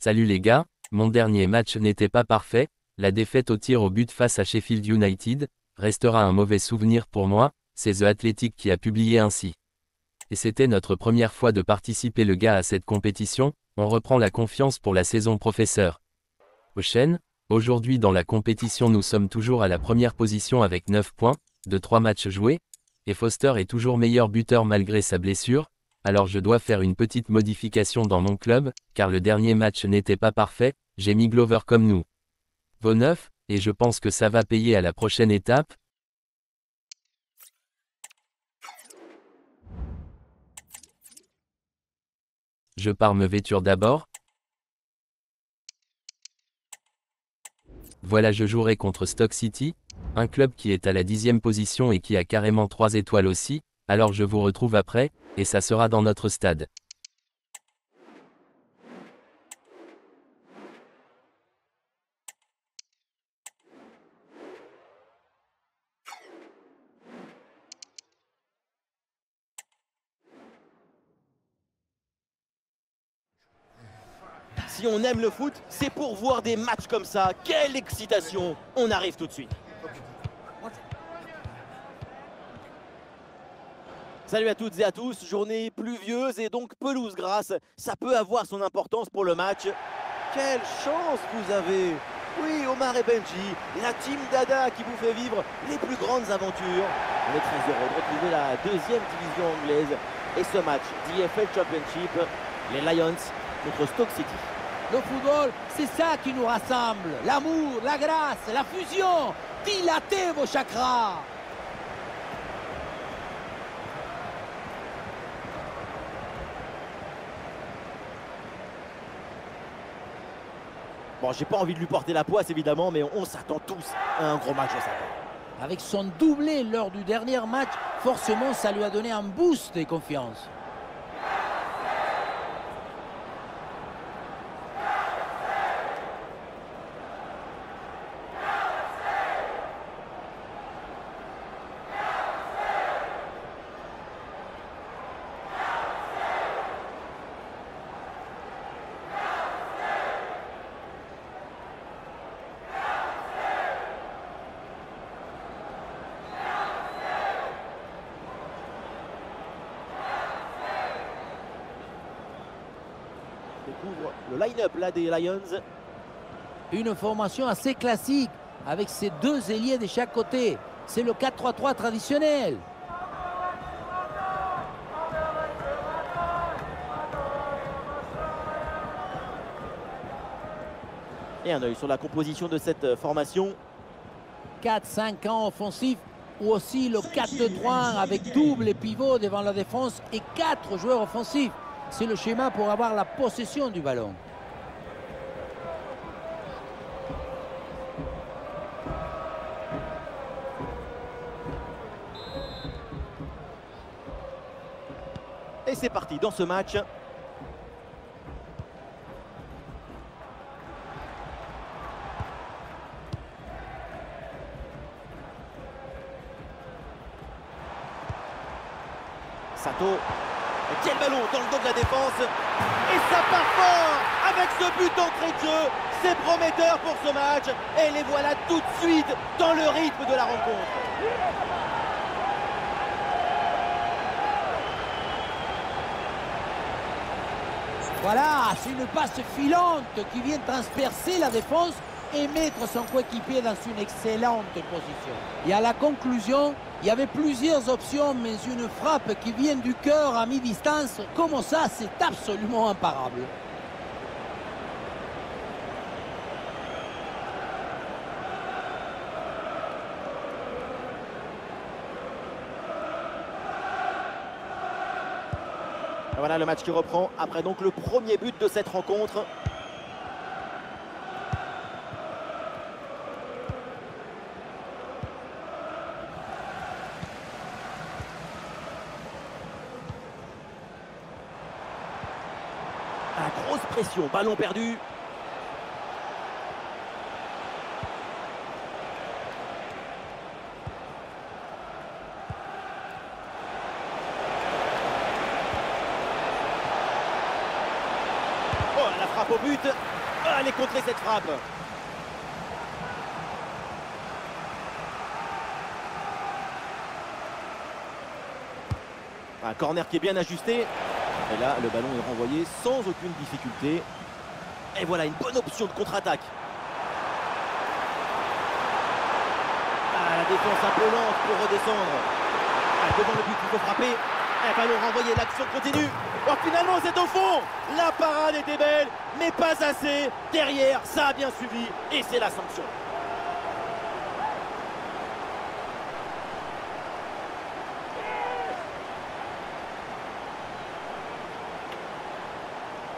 Salut les gars, mon dernier match n'était pas parfait, la défaite au tir au but face à Sheffield United restera un mauvais souvenir pour moi, c'est The Athletic qui a publié ainsi. Et c'était notre première fois de participer le gars à cette compétition, on reprend la confiance pour la saison professeur. Prochaine, aujourd'hui dans la compétition nous sommes toujours à la première position avec 9 points, de 3 matchs joués, et Foster est toujours meilleur buteur malgré sa blessure, alors je dois faire une petite modification dans mon club, car le dernier match n'était pas parfait, j'ai mis Glover comme nous. Vaut 9, et je pense que ça va payer à la prochaine étape. Je pars me vêture d'abord. Voilà, je jouerai contre Stoke City, un club qui est à la 10e position et qui a carrément 3 étoiles aussi, alors je vous retrouve après, et ça sera dans notre stade. Si on aime le foot, c'est pour voir des matchs comme ça. Quelle excitation! On arrive tout de suite. Salut à toutes et à tous, journée pluvieuse et donc pelouse grasse. Ça peut avoir son importance pour le match. Quelle chance vous avez! Oui, Omar et Benji, la team Dada qui vous fait vivre les plus grandes aventures. On est très heureux de retrouver la 2e division anglaise et ce match d'EFL Championship, les Lions contre Stoke City. Le football, c'est ça qui nous rassemble. L'amour, la grâce, la fusion. Dilatez vos chakras. Bon, j'ai pas envie de lui porter la poisse évidemment, mais on s'attend tous à un gros match, on s'attend. Avec son doublé lors du dernier match, forcément, ça lui a donné un boost de confiance. Découvre le line-up là des Lions. Une formation assez classique, avec ses 2 ailiers de chaque côté. C'est le 4-3-3 traditionnel. Et un œil sur la composition de cette formation. 4-5 ans offensifs ou aussi le 4-2-3 avec double et pivot devant la défense et 4 joueurs offensifs. C'est le schéma pour avoir la possession du ballon. Et c'est parti dans ce match. Sato. Et quel ballon dans le dos de la défense. Et ça part fort avec ce but d'entrée de jeu. C'est prometteur pour ce match. Et les voilà tout de suite dans le rythme de la rencontre. Voilà, c'est une passe filante qui vient transpercer la défense et mettre son coéquipier dans une excellente position. Et à la conclusion, il y avait plusieurs options, mais une frappe qui vient du cœur à mi-distance, comme ça, c'est absolument imparable. Voilà le match qui reprend après donc le premier but de cette rencontre. La grosse pression, ballon perdu. Oh, la frappe au but. but. Allez, contrer cette frappe. Un corner qui est bien ajusté. Et là, le ballon est renvoyé sans aucune difficulté. Et voilà, une bonne option de contre-attaque. La défense un peu lente pour redescendre. Devant le but, il faut frapper. Un ballon renvoyé, l'action continue. Oh, finalement, c'est au fond. La parade était belle, mais pas assez. Derrière, ça a bien suivi. Et c'est la sanction.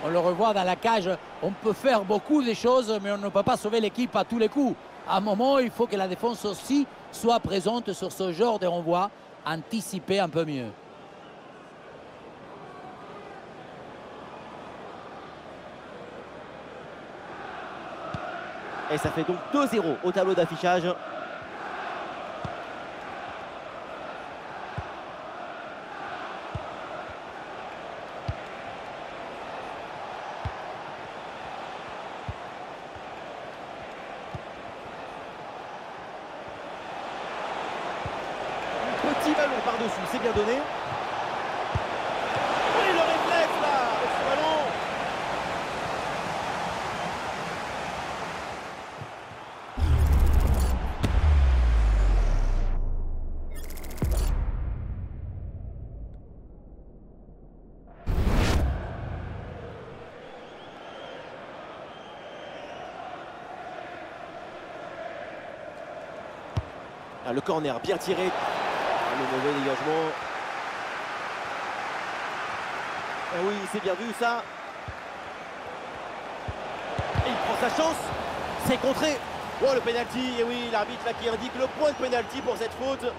On le revoit dans la cage, on peut faire beaucoup de choses, mais on ne peut pas sauver l'équipe à tous les coups. À un moment, il faut que la défense aussi soit présente sur ce genre de renvoi, anticiper un peu mieux. Et ça fait donc 2-0 au tableau d'affichage. Petit ballon par-dessus, c'est bien donné. Oui, le réflexe là, avec ce ballon. Ah, le corner bien tiré. Le mauvais dégagement. Ah oui, c'est bien vu ça. Et il prend sa chance. C'est contré. Oh, le pénalty. Et oui, l'arbitre là qui indique le point de pénalty pour cette faute.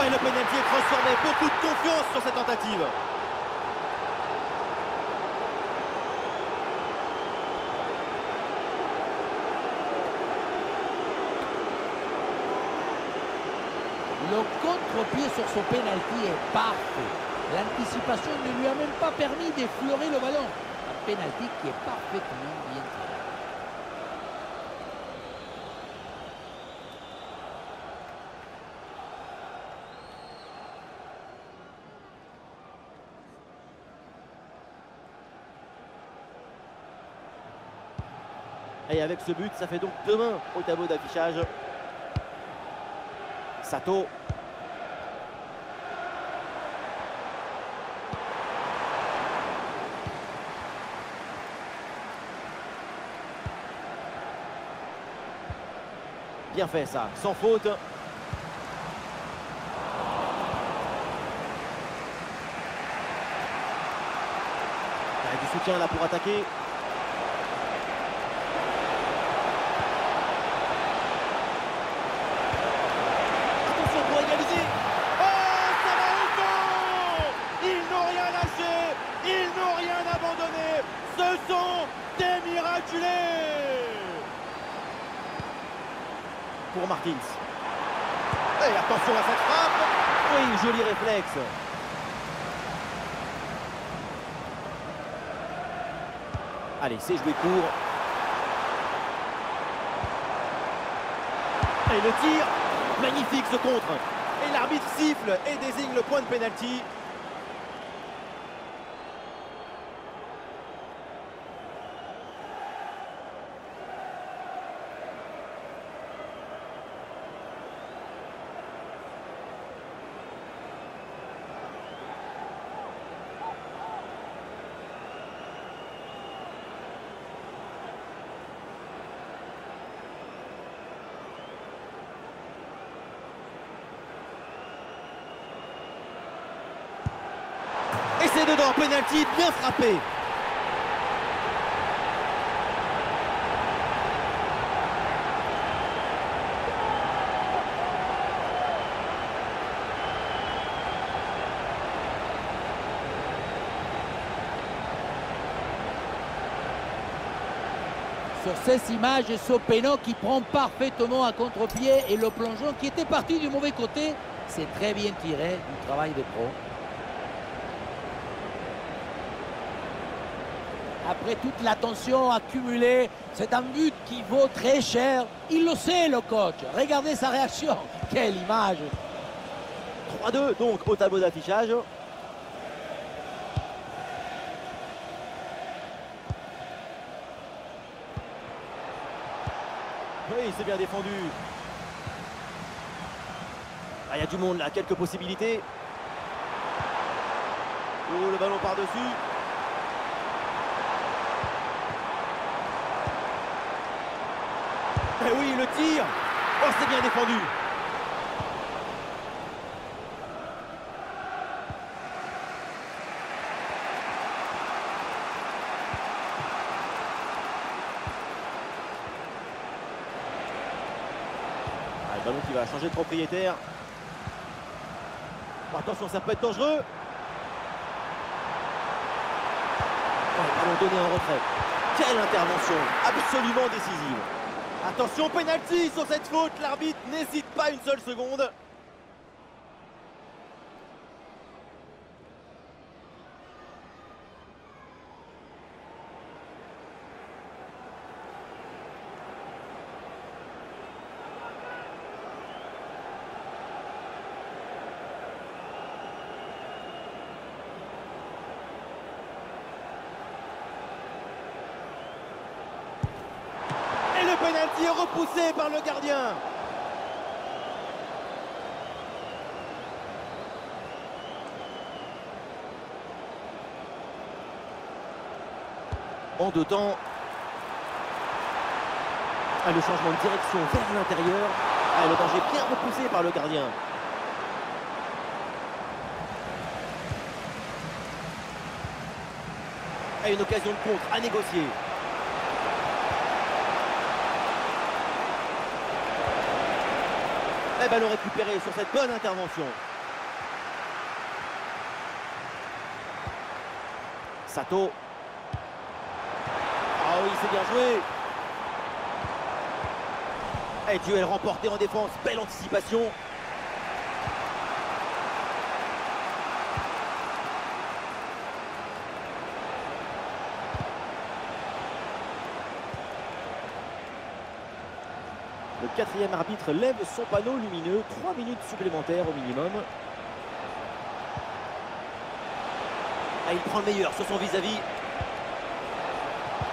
Et le pénalty est transformé. Beaucoup de confiance sur cette tentative. Le contre-pied sur ce pénalty est parfait. L'anticipation ne lui a même pas permis d'effleurer le ballon. Un pénalty qui est parfaitement bien tiré. Et avec ce but, ça fait donc 2-1 au tableau d'affichage. Sato. Bien fait ça, sans faute. Il y a du soutien là pour attaquer. Attention pour égaliser. Oh, ça va au fond. Ils n'ont rien lâché. Ils n'ont rien abandonné. Ce sont des miraculés. Pour Martins. Et attention à cette frappe. Oui, joli réflexe. Allez, c'est joué court. Et le tir. Magnifique ce contre. Et l'arbitre siffle et désigne le point de pénalty. Et c'est dedans, penalty bien frappé. Sur ces images, Sopeno qui prend parfaitement à contre-pied et le plongeon qui était parti du mauvais côté, c'est très bien tiré du travail des pros. Après toute l'attention accumulée, c'est un but qui vaut très cher. Il le sait, le coach. Regardez sa réaction. Quelle image! 3-2 donc au tableau d'affichage. Oui, c'est bien défendu. Ah, il y a du monde là, quelques possibilités. Oh, le ballon par-dessus. Eh oui, le tir. Oh, c'est bien défendu. Ah, le ballon qui va changer de propriétaire. Oh, attention, ça peut être dangereux. Oh, le ballon donné en retrait. Quelle intervention absolument décisive. Attention, penalty sur cette faute. L'arbitre n'hésite pas une seule seconde. Le penalty est repoussé par le gardien. En deux temps. Ah, le changement de direction vers l'intérieur. Ah, le danger bien repoussé par le gardien. Ah, une occasion de contre à négocier. Et ballon récupéré sur cette bonne intervention. Sato. Ah oui, c'est bien joué. Et duel remporté en défense. Belle anticipation. Le quatrième arbitre lève son panneau lumineux. 3 minutes supplémentaires au minimum. Ah, il prend le meilleur sur son vis-à-vis.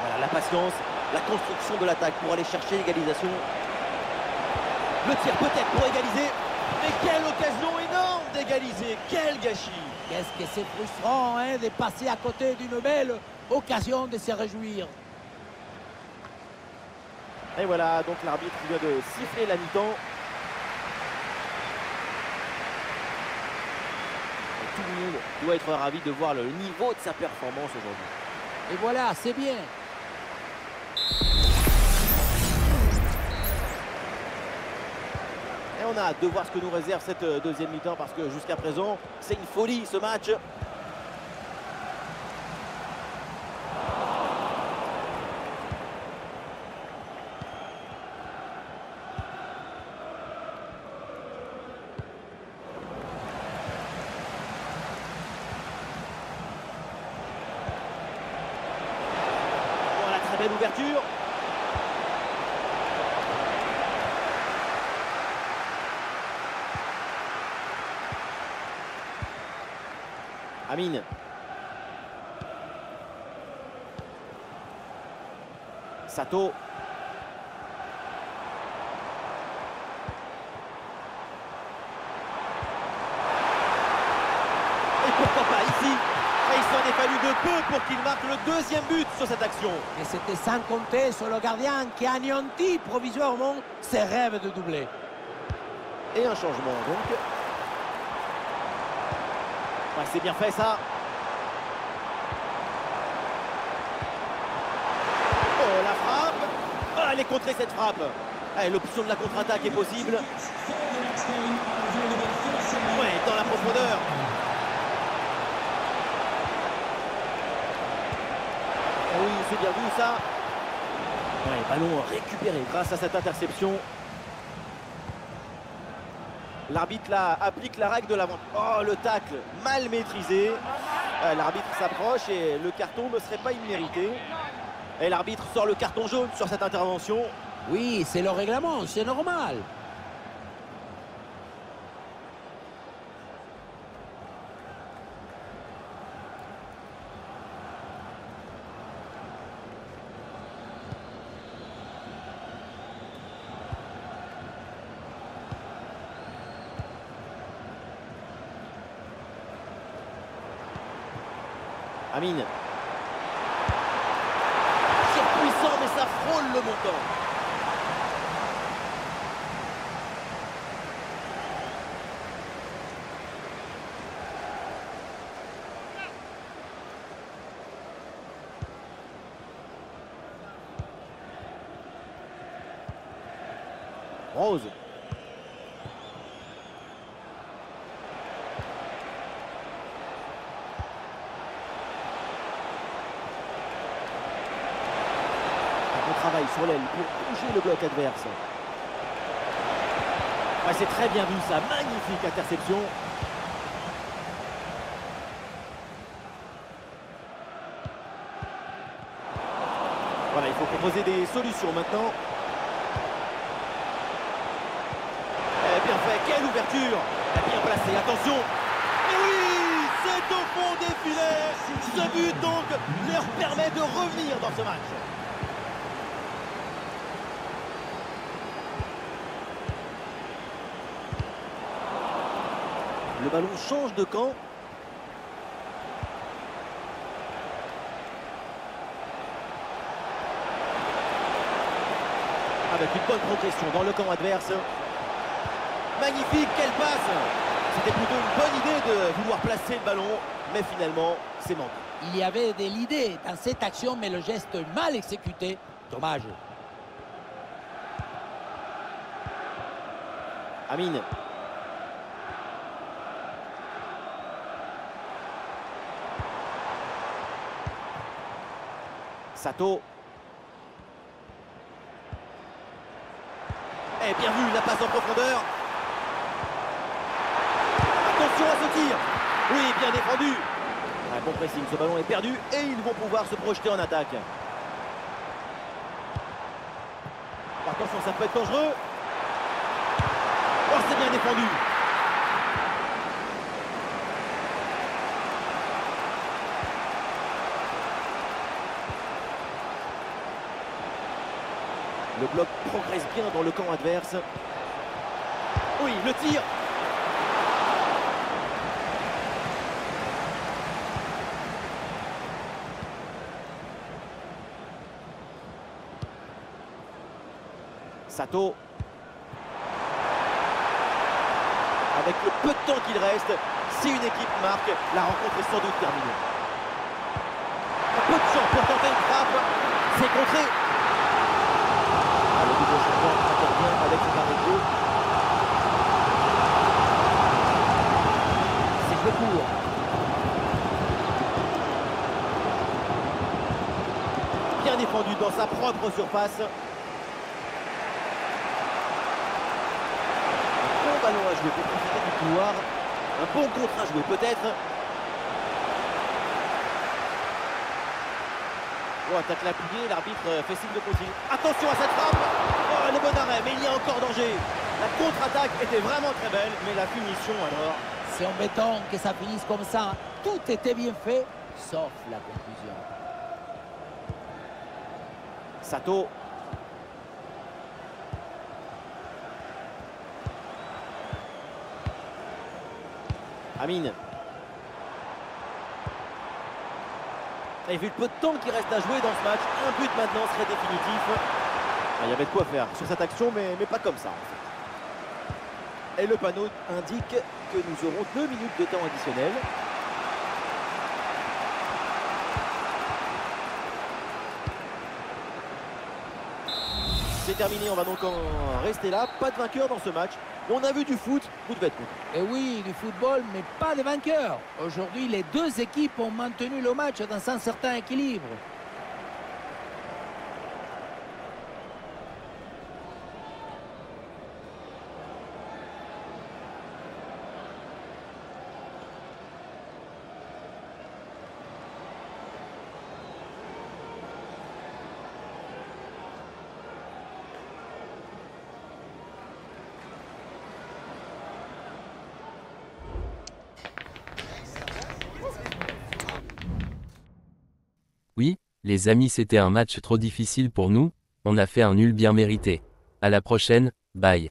Voilà, la patience, la construction de l'attaque pour aller chercher l'égalisation. Le tir peut-être pour égaliser. Mais quelle occasion énorme d'égaliser. Quel gâchis. Qu'est-ce que c'est frustrant hein, de passer à côté d'une belle occasion de se réjouir. Et voilà, donc l'arbitre vient de siffler la mi-temps. Tout le monde doit être ravi de voir le niveau de sa performance aujourd'hui. Et voilà, c'est bien. Et on a hâte de voir ce que nous réserve cette deuxième mi-temps parce que jusqu'à présent, c'est une folie ce match. Belle ouverture. Amine. Sato. Et pourquoi pas ici? Et il s'en est fallu de peu pour qu'il marque le deuxième but sur cette action. Et c'était sans compter sur le gardien qui a anéanti provisoirement ses rêves de doubler. Et un changement donc. Ouais, c'est bien fait ça. Oh la frappe. Oh, elle est contrée cette frappe. L'option de la contre-attaque est possible. Ouais, dans la profondeur. Oui, c'est bien vu ça. Ouais, ballon récupéré grâce à cette interception. L'arbitre là applique la règle de l'avant. Oh, le tacle mal maîtrisé. L'arbitre s'approche et le carton ne serait pas immérité. Et l'arbitre sort le carton jaune sur cette intervention. Oui, c'est le règlement, c'est normal. Amine. C'est puissant, mais ça frôle le montant. Rose. Travail sur l'aile pour toucher le bloc adverse. Ouais, c'est très bien vu ça, magnifique interception. Voilà, il faut proposer des solutions maintenant. Bien fait, quelle ouverture. Bien placé, attention. Et oui, c'est au fond des filets. Ce but donc leur permet de revenir dans ce match. Le ballon change de camp. Avec une bonne progression dans le camp adverse. Magnifique, quelle passe! C'était plutôt une bonne idée de vouloir placer le ballon, mais finalement, c'est manqué. Il y avait de l'idée dans cette action, mais le geste mal exécuté. Dommage. Amine. Sato. Et bien vu, la passe en profondeur. Attention à ce tir. Oui, bien défendu. Un bon pressing, ce ballon est perdu et ils vont pouvoir se projeter en attaque. Attention, ça peut être dangereux. Oh, c'est bien défendu. Le bloc progresse bien dans le camp adverse. Oui, le tir. Sato. Avec le peu de temps qu'il reste, si une équipe marque, la rencontre est sans doute terminée. Un peu de champ pour tenter une frappe. C'est contré. Le double champion intervient avec cet arrêt de jeu. C'est peu court. Bien défendu dans sa propre surface. Un bon ballon à jouer pour profiter du couloir. Un bon contre à jouer peut-être. Bon, attaque l'appuyé, l'arbitre fait signe de continuer. Attention à cette frappe. Oh, le bon arrêt, mais il y a encore danger. La contre-attaque était vraiment très belle, mais la punition alors. C'est embêtant que ça finisse comme ça. Tout était bien fait, sauf la conclusion. Sato. Amine. Et vu le peu de temps qui reste à jouer dans ce match, un but maintenant serait définitif. Il y avait de quoi faire sur cette action, mais pas comme ça. En fait. Et le panneau indique que nous aurons 2 minutes de temps additionnel. C'est terminé, on va donc en rester là. Pas de vainqueur dans ce match. On a vu du foot, vous devez être content. Et oui, du football, mais pas de vainqueur. Aujourd'hui, les deux équipes ont maintenu le match dans un certain équilibre. Les amis, c'était un match trop difficile pour nous, on a fait un nul bien mérité. À la prochaine, bye.